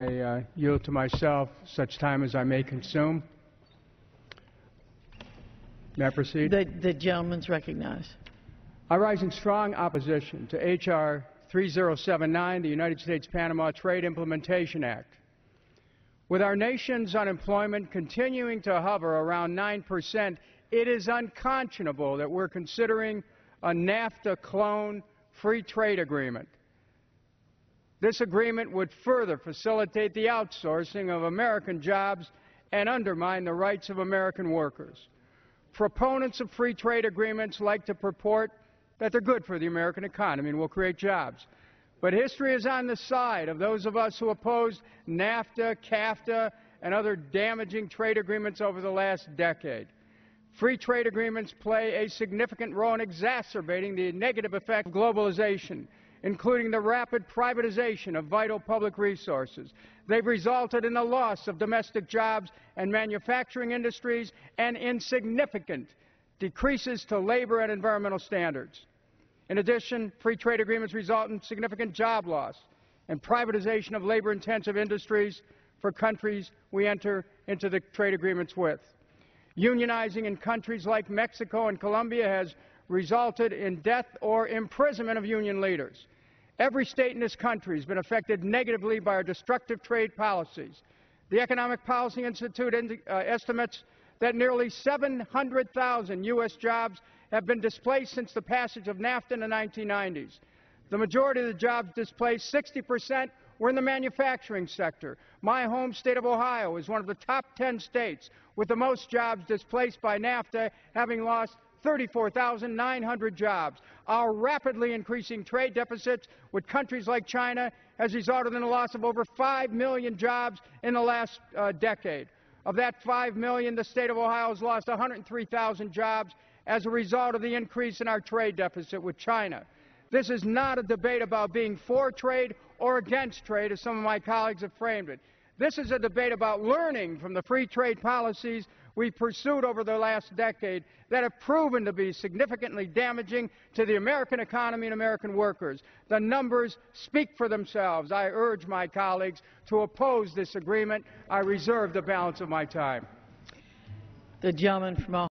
I yield to myself such time as I may consume. May I proceed? The gentleman's recognized. I rise in strong opposition to H.R. 3079, the United States Panama Trade Implementation Act. With our nation's unemployment continuing to hover around 9%, it is unconscionable that we're considering a NAFTA clone free trade agreement. This agreement would further facilitate the outsourcing of American jobs and undermine the rights of American workers. Proponents of free trade agreements like to purport that they're good for the American economy and will create jobs. But history is on the side of those of us who opposed NAFTA, CAFTA, and other damaging trade agreements over the last decade. Free trade agreements play a significant role in exacerbating the negative effect of globalization, including the rapid privatization of vital public resources. They've resulted in the loss of domestic jobs and manufacturing industries and in significant decreases to labor and environmental standards. In addition, free trade agreements result in significant job loss and privatization of labor-intensive industries for countries we enter into the trade agreements with. Unionizing in countries like Mexico and Colombia has resulted in death or imprisonment of union leaders. Every state in this country has been affected negatively by our destructive trade policies. The Economic Policy Institute estimates that nearly 700,000 U.S. jobs have been displaced since the passage of NAFTA in the 1990s. The majority of the jobs displaced, 60%, were in the manufacturing sector. My home state of Ohio is one of the top 10 states with the most jobs displaced by NAFTA, having lost 34,900 jobs. Our rapidly increasing trade deficits with countries like China has resulted in the loss of over 5 million jobs in the last decade. Of that 5 million, the state of Ohio has lost 103,000 jobs as a result of the increase in our trade deficit with China. This is not a debate about being for trade or against trade, as some of my colleagues have framed it. This is a debate about learning from the free trade policies we pursued over the last decade that have proven to be significantly damaging to the American economy and American workers. The numbers speak for themselves. I urge my colleagues to oppose this agreement. I reserve the balance of my time. The gentleman from Ohio.